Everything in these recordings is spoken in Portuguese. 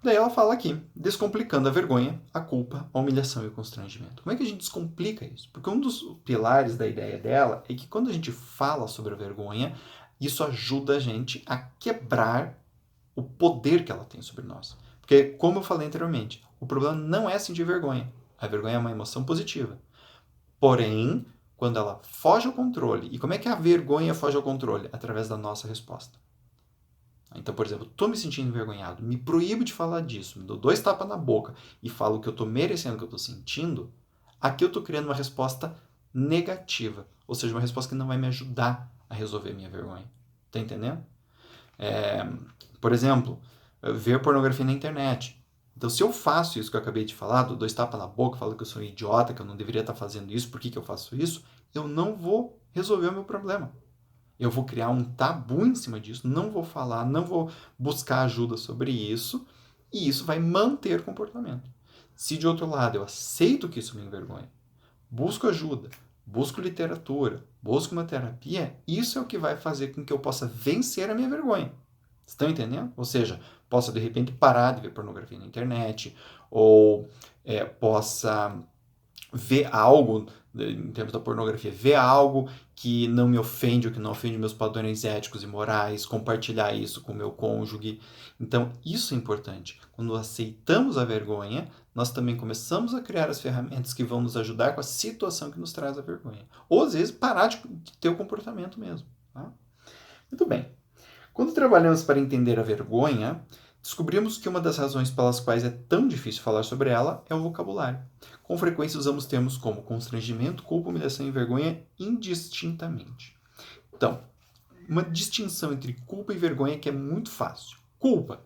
Daí ela fala aqui, descomplicando a vergonha, a culpa, a humilhação e o constrangimento. Como é que a gente descomplica isso? Porque um dos pilares da ideia dela é que quando a gente fala sobre a vergonha, isso ajuda a gente a quebrar o poder que ela tem sobre nós. Porque, como eu falei anteriormente, o problema não é sentir vergonha. A vergonha é uma emoção positiva. Porém, quando ela foge ao controle, e como é que a vergonha foge ao controle? Através da nossa resposta. Então, por exemplo, estou me sentindo envergonhado, me proíbo de falar disso, me dou 2 tapas na boca e falo que eu estou merecendo o que eu estou sentindo, aqui eu estou criando uma resposta negativa. Ou seja, uma resposta que não vai me ajudar a resolver a minha vergonha. Tá entendendo? Por exemplo, ver pornografia na internet. Então, se eu faço isso que eu acabei de falar, dou 2 tapas na boca, falo que eu sou um idiota, que eu não deveria estar fazendo isso, por que eu faço isso? Eu não vou resolver o meu problema. Eu vou criar um tabu em cima disso, não vou falar, não vou buscar ajuda sobre isso, e isso vai manter o comportamento. Se de outro lado eu aceito que isso me envergonha, busco ajuda, busco literatura, busco uma terapia, isso é o que vai fazer com que eu possa vencer a minha vergonha. Estão entendendo? Ou seja, possa de repente parar de ver pornografia na internet, ou possa ver algo, em termos da pornografia, ver algo que não me ofende ou que não ofende meus padrões éticos e morais, compartilhar isso com o meu cônjuge. Então, isso é importante. Quando aceitamos a vergonha, nós também começamos a criar as ferramentas que vão nos ajudar com a situação que nos traz a vergonha. Ou, às vezes, parar de ter o comportamento mesmo. Tá? Muito bem. Quando trabalhamos para entender a vergonha, descobrimos que uma das razões pelas quais é tão difícil falar sobre ela é o vocabulário. Com frequência usamos termos como constrangimento, culpa, humilhação e vergonha indistintamente. Então, uma distinção entre culpa e vergonha que é muito fácil. Culpa,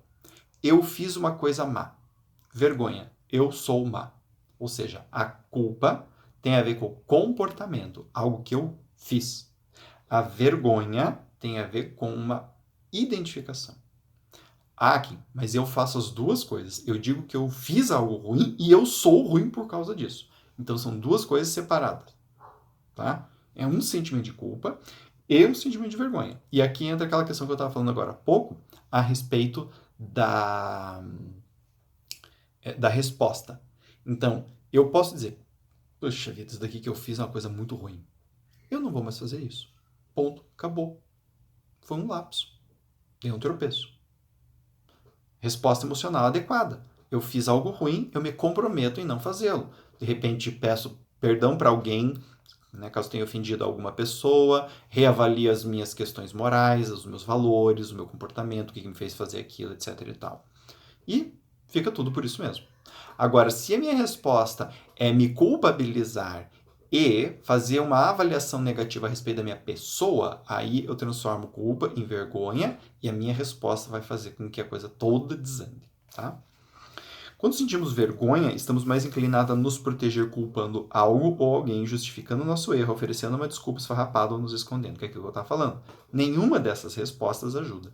eu fiz uma coisa má. Vergonha, eu sou má. Ou seja, a culpa tem a ver com o comportamento, algo que eu fiz. A vergonha tem a ver com uma identificação. Ah, Kim, mas eu faço as duas coisas. Eu digo que eu fiz algo ruim e eu sou ruim por causa disso. Então são duas coisas separadas. Tá? É um sentimento de culpa e um sentimento de vergonha. E aqui entra aquela questão que eu estava falando agora há pouco, a respeito da resposta. Então, eu posso dizer, puxa vida, isso daqui que eu fiz é uma coisa muito ruim. Eu não vou mais fazer isso. Ponto. Acabou. Foi um lapso. Dei um tropeço. Resposta emocional adequada. Eu fiz algo ruim, eu me comprometo em não fazê-lo. De repente, peço perdão para alguém, né, caso tenha ofendido alguma pessoa, reavalio as minhas questões morais, os meus valores, o meu comportamento, o que me fez fazer aquilo, etc. e tal. E fica tudo por isso mesmo. Agora, se a minha resposta é me culpabilizar e fazer uma avaliação negativa a respeito da minha pessoa, aí eu transformo culpa em vergonha e a minha resposta vai fazer com que a coisa toda desande. Tá? Quando sentimos vergonha, estamos mais inclinados a nos proteger culpando algo ou alguém, justificando o nosso erro, oferecendo uma desculpa esfarrapada ou nos escondendo, que é aquilo que eu estava falando. Nenhuma dessas respostas ajuda.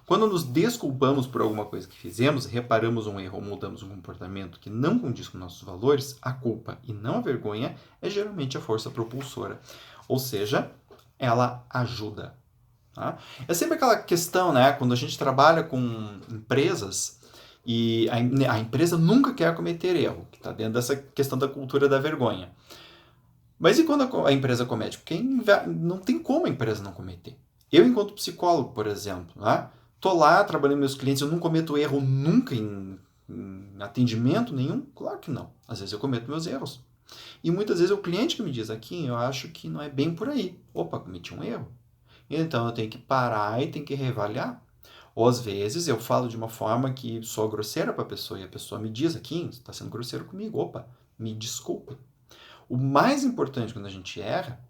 Quando nos desculpamos por alguma coisa que fizemos, reparamos um erro ou mudamos um comportamento que não condiz com nossos valores, a culpa e não a vergonha é geralmente a força propulsora. Ou seja, ela ajuda. Tá? É sempre aquela questão, né? Quando a gente trabalha com empresas e a empresa nunca quer cometer erro, que está dentro dessa questão da cultura da vergonha. Mas e quando a empresa comete? Porque não tem como a empresa não cometer. Eu, enquanto psicólogo, por exemplo, né? Tô lá trabalhando com meus clientes, eu não cometo erro nunca em atendimento nenhum? Claro que não. Às vezes eu cometo meus erros. E muitas vezes é o cliente que me diz, aqui, eu acho que não é bem por aí. Opa, cometi um erro. Então eu tenho que parar e tenho que reavaliar. Ou às vezes eu falo de uma forma que sou grosseira para a pessoa e a pessoa me diz, aqui, você está sendo grosseiro comigo. Opa, me desculpe. O mais importante quando a gente erra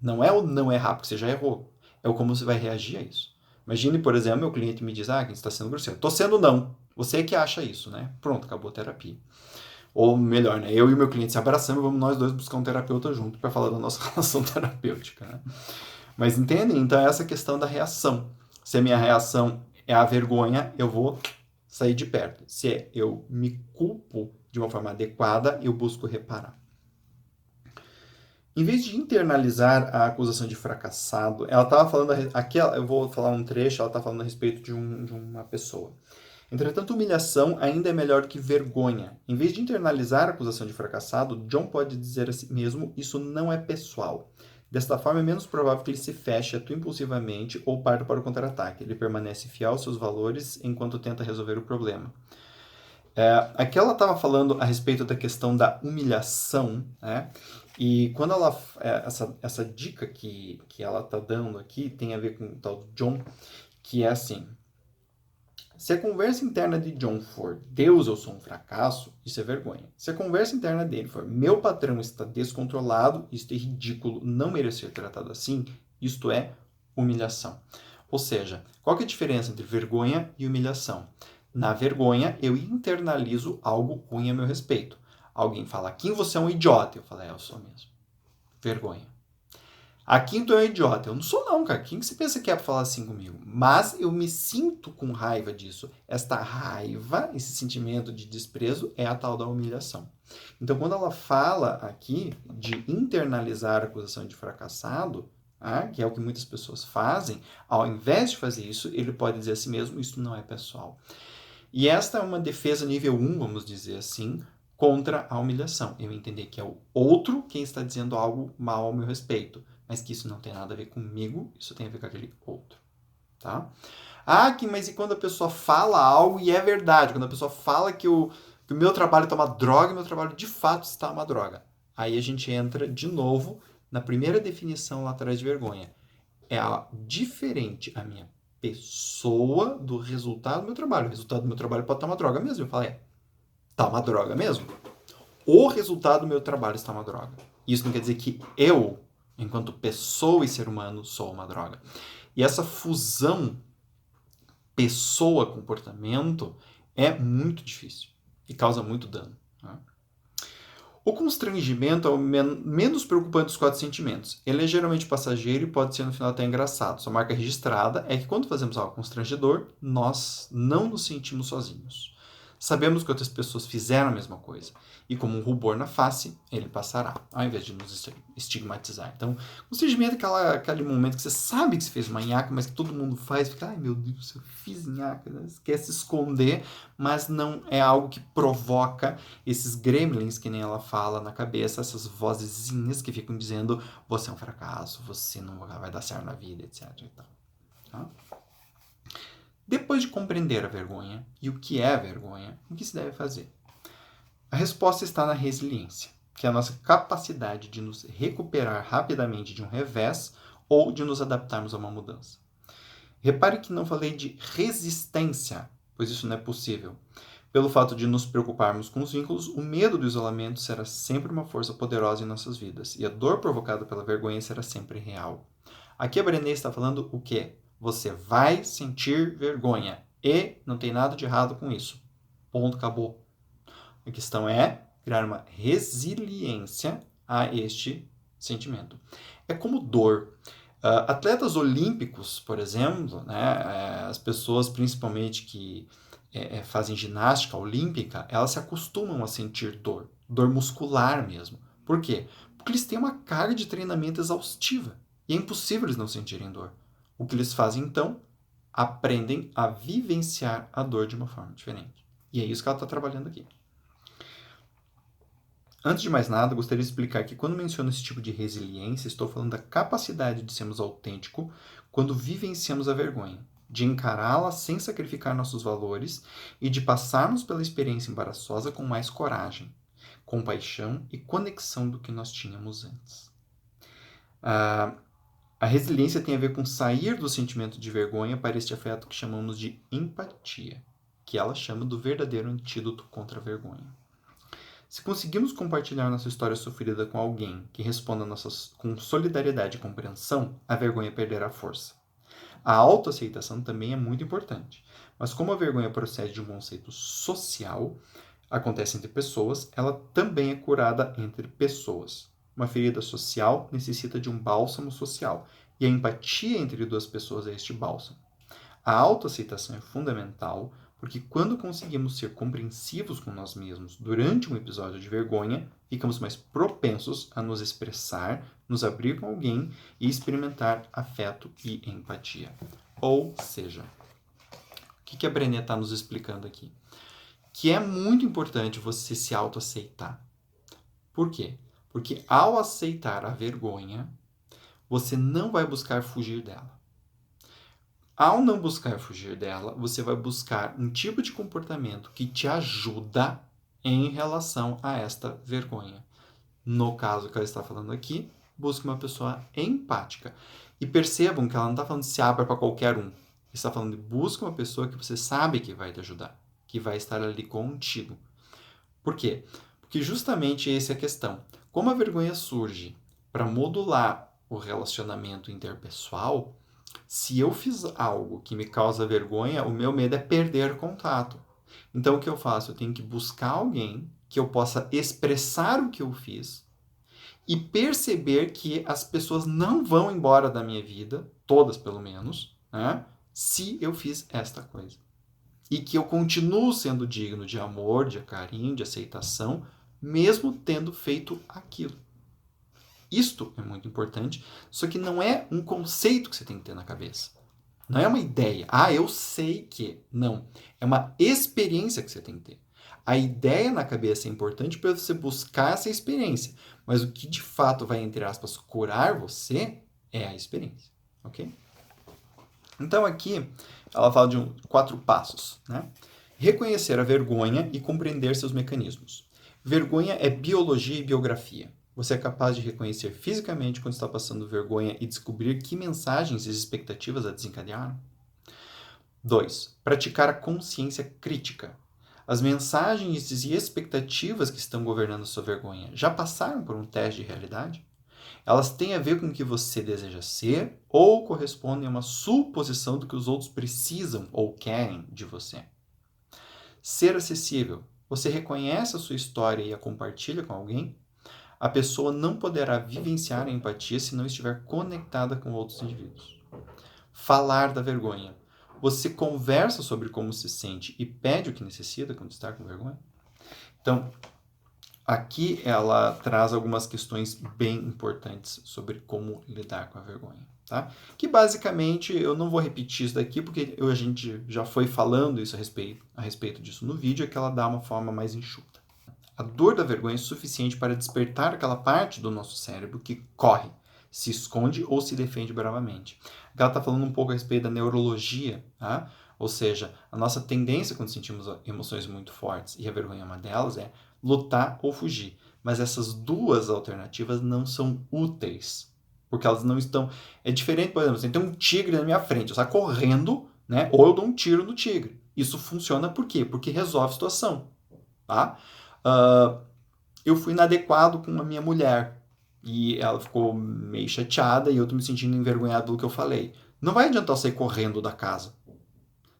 não é o não errar porque você já errou, é o como você vai reagir a isso. Imagine, por exemplo, meu cliente me diz, quem está sendo grosseiro. Estou sendo não. Você que acha isso, né? Pronto, acabou a terapia. Ou melhor, né? Eu e o meu cliente se abraçamos e vamos nós dois buscar um terapeuta junto para falar da nossa relação terapêutica. Né? Mas entendem? Então é essa questão da reação. Se a minha reação é a vergonha, eu vou sair de perto. Se eu me culpo de uma forma adequada, eu busco reparar. Em vez de internalizar a acusação de fracassado, ela estava falando, aqui eu vou falar um trecho, ela está falando a respeito de uma pessoa. Entretanto, humilhação ainda é melhor que vergonha. Em vez de internalizar a acusação de fracassado, John pode dizer a si mesmo: isso não é pessoal. Desta forma, é menos provável que ele se feche, atue impulsivamente ou parta para o contra-ataque. Ele permanece fiel aos seus valores enquanto tenta resolver o problema. Aqui ela estava falando a respeito da questão da humilhação, né? E quando ela essa dica que ela está dando aqui tem a ver com o tal do John, que é assim: se a conversa interna de John for Deus, eu sou um fracasso, isso é vergonha. Se a conversa interna dele for meu patrão está descontrolado, isto é ridículo, não merece ser tratado assim, isto é humilhação. Ou seja, qual que é a diferença entre vergonha e humilhação? Na vergonha, eu internalizo algo ruim a meu respeito. Alguém fala, Kim, você é um idiota. Eu falo, eu sou mesmo. Vergonha. Kim, tu é um idiota. Eu não sou não, cara. Quem que você pensa que é pra falar assim comigo? Mas eu me sinto com raiva disso. Esta raiva, esse sentimento de desprezo, é a tal da humilhação. Então, quando ela fala aqui de internalizar a acusação de fracassado, que é o que muitas pessoas fazem, ao invés de fazer isso, ele pode dizer a si mesmo, isso não é pessoal. E esta é uma defesa nível 1, vamos dizer assim, contra a humilhação. Eu entender que é o outro quem está dizendo algo mal ao meu respeito, mas que isso não tem nada a ver comigo, isso tem a ver com aquele outro. Tá? Mas e quando a pessoa fala algo e é verdade? Quando a pessoa fala que o meu trabalho está uma droga, meu trabalho de fato está uma droga. Aí a gente entra de novo na primeira definição lá atrás de vergonha. É diferente a minha pessoa do resultado do meu trabalho. O resultado do meu trabalho pode estar uma droga mesmo. Eu falo, tá uma droga mesmo? O resultado do meu trabalho está uma droga. Isso não quer dizer que eu, enquanto pessoa e ser humano, sou uma droga. E essa fusão pessoa-comportamento é muito difícil e causa muito dano. Né? O constrangimento é o menos preocupante dos 4 sentimentos. Ele é geralmente passageiro e pode ser no final até engraçado. Sua marca registrada é que quando fazemos algo constrangedor, nós não nos sentimos sozinhos. Sabemos que outras pessoas fizeram a mesma coisa. E como um rubor na face, ele passará, ao invés de nos estigmatizar. Então, constrangimento é aquele momento que você sabe que você fez uma nhaca, mas que todo mundo faz. Fica, ai meu Deus, eu fiz nhaca. Né? Você quer se esconder, mas não é algo que provoca esses gremlins, que nem ela fala na cabeça, essas vozezinhas que ficam dizendo você é um fracasso, você não vai dar certo na vida, etc. Então, tá? Depois de compreender a vergonha e o que é a vergonha, o que se deve fazer? A resposta está na resiliência, que é a nossa capacidade de nos recuperar rapidamente de um revés ou de nos adaptarmos a uma mudança. Repare que não falei de resistência, pois isso não é possível. Pelo fato de nos preocuparmos com os vínculos, o medo do isolamento será sempre uma força poderosa em nossas vidas, e a dor provocada pela vergonha será sempre real. Aqui a Brené está falando o quê? Você vai sentir vergonha, e não tem nada de errado com isso. Ponto, acabou. A questão é criar uma resiliência a este sentimento. É como dor. Atletas olímpicos, por exemplo, né, as pessoas principalmente que fazem ginástica olímpica, elas se acostumam a sentir dor, dor muscular mesmo. Por quê? Porque eles têm uma carga de treinamento exaustiva e é impossível eles não sentirem dor. O que eles fazem então? Aprendem a vivenciar a dor de uma forma diferente. E é isso que ela está trabalhando aqui. Antes de mais nada, gostaria de explicar que quando menciono esse tipo de resiliência, estou falando da capacidade de sermos autênticos quando vivenciamos a vergonha, de encará-la sem sacrificar nossos valores e de passarmos pela experiência embaraçosa com mais coragem, compaixão e conexão do que nós tínhamos antes. A resiliência tem a ver com sair do sentimento de vergonha para este afeto que chamamos de empatia, que ela chama do verdadeiro antídoto contra a vergonha. Se conseguimos compartilhar nossa história sofrida com alguém que responda com solidariedade e compreensão, a vergonha perderá força. A autoaceitação também é muito importante, mas como a vergonha procede de um conceito social, acontece entre pessoas, ela também é curada entre pessoas. Uma ferida social necessita de um bálsamo social, e a empatia entre duas pessoas é este bálsamo. A autoaceitação é fundamental, porque quando conseguimos ser compreensivos com nós mesmos durante um episódio de vergonha, ficamos mais propensos a nos expressar, nos abrir com alguém e experimentar afeto e empatia. Ou seja, o que a Brené está nos explicando aqui? Que é muito importante você se autoaceitar. Por quê? Porque ao aceitar a vergonha, você não vai buscar fugir dela. Ao não buscar fugir dela, você vai buscar um tipo de comportamento que te ajuda em relação a esta vergonha. No caso que ela está falando aqui, busque uma pessoa empática. E percebam que ela não está falando de se abra para qualquer um. Ela está falando de busque uma pessoa que você sabe que vai te ajudar, que vai estar ali contigo. Por quê? Porque justamente essa é a questão. Como a vergonha surge para modular o relacionamento interpessoal, se eu fiz algo que me causa vergonha, o meu medo é perder contato. Então, o que eu faço? Eu tenho que buscar alguém que eu possa expressar o que eu fiz e perceber que as pessoas não vão embora da minha vida, todas pelo menos, né, se eu fiz esta coisa. E que eu continuo sendo digno de amor, de carinho, de aceitação, mesmo tendo feito aquilo. Isto é muito importante, só que não é um conceito que você tem que ter na cabeça. Não é uma ideia. Ah, eu sei que. Não. É uma experiência que você tem que ter. A ideia na cabeça é importante para você buscar essa experiência. Mas o que de fato vai, entre aspas, curar você é a experiência. Ok? Então aqui ela fala de 4 passos, né? Reconhecer a vergonha e compreender seus mecanismos. Vergonha é biologia e biografia. Você é capaz de reconhecer fisicamente quando está passando vergonha e descobrir que mensagens e expectativas a desencadearam? 2. Praticar a consciência crítica. As mensagens e expectativas que estão governando sua vergonha já passaram por um teste de realidade? Elas têm a ver com o que você deseja ser ou correspondem a uma suposição do que os outros precisam ou querem de você? Ser acessível. Você reconhece a sua história e a compartilha com alguém? A pessoa não poderá vivenciar a empatia se não estiver conectada com outros indivíduos. Falar da vergonha. Você conversa sobre como se sente e pede o que necessita quando está com vergonha? Então, aqui ela traz algumas questões bem importantes sobre como lidar com a vergonha, tá? Que basicamente, eu não vou repetir isso daqui, porque a gente já foi falando isso a respeito disso no vídeo, é que ela dá uma forma mais enxuta. A dor da vergonha é suficiente para despertar aquela parte do nosso cérebro que corre, se esconde ou se defende bravamente. Ela está falando um pouco a respeito da neurologia, tá? Ou seja, a nossa tendência quando sentimos emoções muito fortes, e a vergonha é uma delas, é lutar ou fugir. Mas essas duas alternativas não são úteis, porque elas não estão... É diferente, por exemplo, você tem um tigre na minha frente, eu saio correndo, né? Ou eu dou um tiro no tigre. Isso funciona por quê? Porque resolve a situação, tá? Eu fui inadequado com a minha mulher e ela ficou meio chateada e eu tô me sentindo envergonhado pelo que eu falei. Não vai adiantar eu sair correndo da casa.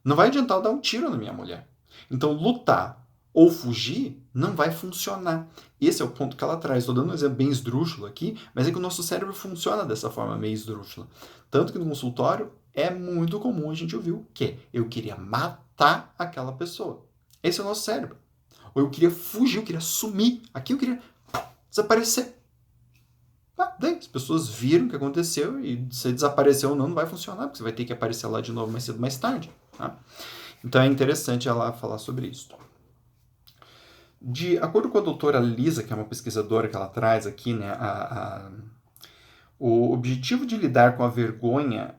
Não vai adiantar eu dar um tiro na minha mulher. Então, lutar ou fugir não vai funcionar. Esse é o ponto que ela traz. Estou dando um exemplo bem esdrúxulo aqui, mas é que o nosso cérebro funciona dessa forma meio esdrúxula. Tanto que no consultório é muito comum a gente ouvir o quê? Eu queria matar aquela pessoa. Esse é o nosso cérebro. Ou eu queria fugir, eu queria sumir. Aqui eu queria desaparecer. Daí as pessoas viram o que aconteceu e se desapareceu ou não, não vai funcionar, porque você vai ter que aparecer lá de novo mais cedo, mais tarde. Tá? Então é interessante ela falar sobre isso. De acordo com a doutora Lisa, que é uma pesquisadora que ela traz aqui, né, o objetivo de lidar com a vergonha,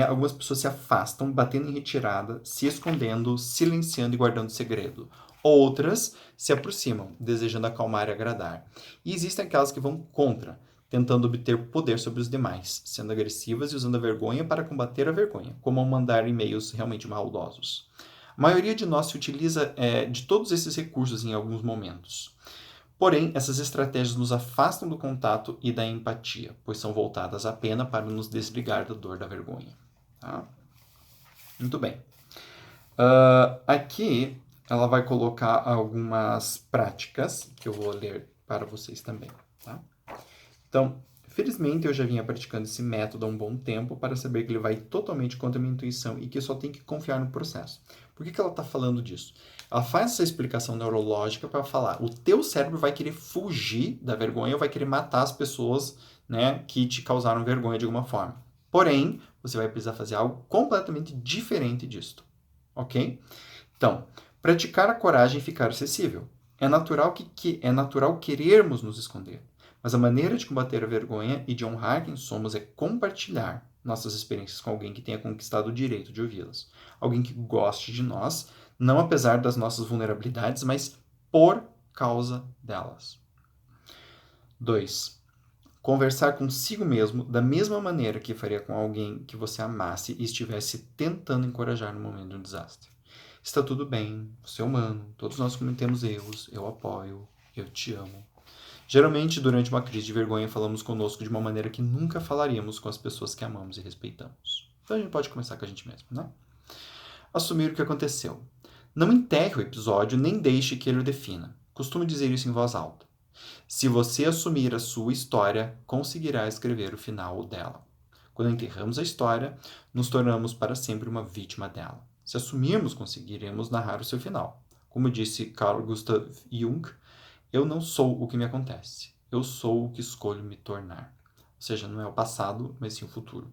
algumas pessoas se afastam, batendo em retirada, se escondendo, silenciando e guardando segredo. Outras se aproximam, desejando acalmar e agradar. E existem aquelas que vão contra, tentando obter poder sobre os demais, sendo agressivas e usando a vergonha para combater a vergonha, como ao mandar e-mails realmente maldosos. A maioria de nós se utiliza de todos esses recursos em alguns momentos. Porém, essas estratégias nos afastam do contato e da empatia, pois são voltadas apenas para nos desligar da dor da vergonha. Tá? Muito bem. Aqui ela vai colocar algumas práticas que eu vou ler para vocês também. Tá? Então, felizmente eu já vinha praticando esse método há um bom tempo para saber que ele vai totalmente contra a minha intuição e que eu só tenho que confiar no processo. Por que ela está falando disso? Ela faz essa explicação neurológica para falar, o teu cérebro vai querer fugir da vergonha ou vai querer matar as pessoas, né, que te causaram vergonha de alguma forma. Porém, você vai precisar fazer algo completamente diferente disto, ok? Então, praticar a coragem e ficar acessível. É natural é natural querermos nos esconder, mas a maneira de combater a vergonha e de honrar quem somos é compartilhar nossas experiências com alguém que tenha conquistado o direito de ouvi-las. Alguém que goste de nós, não apesar das nossas vulnerabilidades, mas por causa delas. 2. Conversar consigo mesmo da mesma maneira que faria com alguém que você amasse e estivesse tentando encorajar no momento de um desastre. Está tudo bem, você é humano, todos nós cometemos erros, eu apoio, eu te amo. Geralmente, durante uma crise de vergonha, falamos conosco de uma maneira que nunca falaríamos com as pessoas que amamos e respeitamos. Então a gente pode começar com a gente mesmo, né? Assumir o que aconteceu. Não enterre o episódio nem deixe que ele o defina. Costumo dizer isso em voz alta. Se você assumir a sua história, conseguirá escrever o final dela. Quando enterramos a história, nos tornamos para sempre uma vítima dela. Se assumirmos, conseguiremos narrar o seu final. Como disse Carl Gustav Jung, eu não sou o que me acontece, eu sou o que escolho me tornar. Ou seja, não é o passado, mas sim o futuro.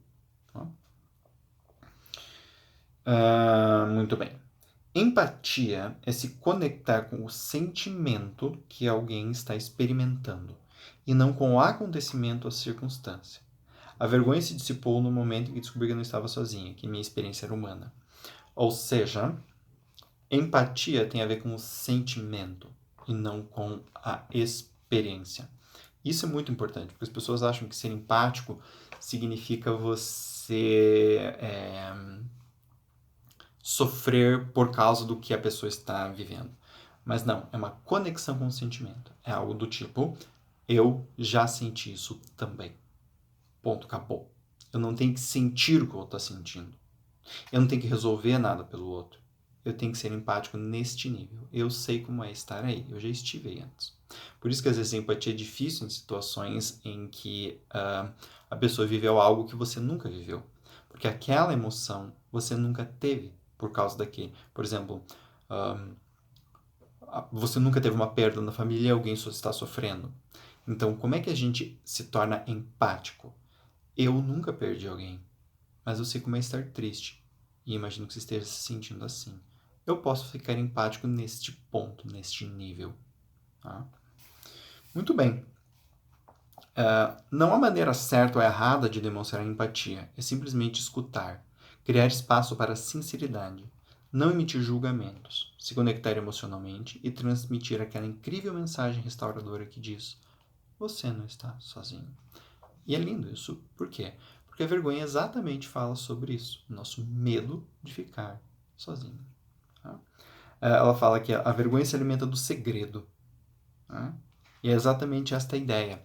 Muito bem. Empatia é se conectar com o sentimento que alguém está experimentando e não com o acontecimento ou circunstância. A vergonha se dissipou no momento em que descobri que eu não estava sozinha, que minha experiência era humana. Ou seja, empatia tem a ver com o sentimento e não com a experiência. Isso é muito importante, porque as pessoas acham que ser empático significa você sofrer por causa do que a pessoa está vivendo. Mas não, é uma conexão com o sentimento. É algo do tipo, eu já senti isso também. Ponto, acabou. Eu não tenho que sentir o que o outro está sentindo. Eu não tenho que resolver nada pelo outro. Eu tenho que ser empático neste nível. Eu sei como é estar aí. Eu já estive aí antes. Por isso que às vezes a empatia é difícil em situações em que a pessoa viveu algo que você nunca viveu. Porque aquela emoção você nunca teve por causa daquele. Por exemplo, você nunca teve uma perda na família e alguém só está sofrendo. Então, como é que a gente se torna empático? Eu nunca perdi alguém, mas eu sei como é estar triste. E imagino que você esteja se sentindo assim. Eu posso ficar empático neste ponto, neste nível. Tá? Muito bem. Não há maneira certa ou errada de demonstrar empatia. É simplesmente escutar. Criar espaço para a sinceridade. Não emitir julgamentos. Se conectar emocionalmente e transmitir aquela incrível mensagem restauradora que diz: você não está sozinho. E é lindo isso. Por quê? Porque a vergonha exatamente fala sobre isso. Nosso medo de ficar sozinho. Tá? Ela fala que a vergonha se alimenta do segredo. Tá? E é exatamente esta a ideia.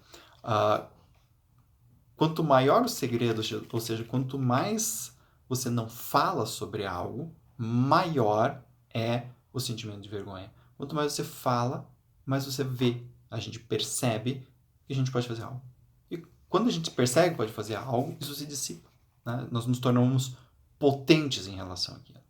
Quanto maior o segredo, ou seja, quanto mais você não fala sobre algo, maior é o sentimento de vergonha. Quanto mais você fala, mais você vê. A gente percebe que a gente pode fazer algo. E quando a gente percebe que pode fazer algo, isso se dissipa. Né? Nós nos tornamos potentes em relação àquilo.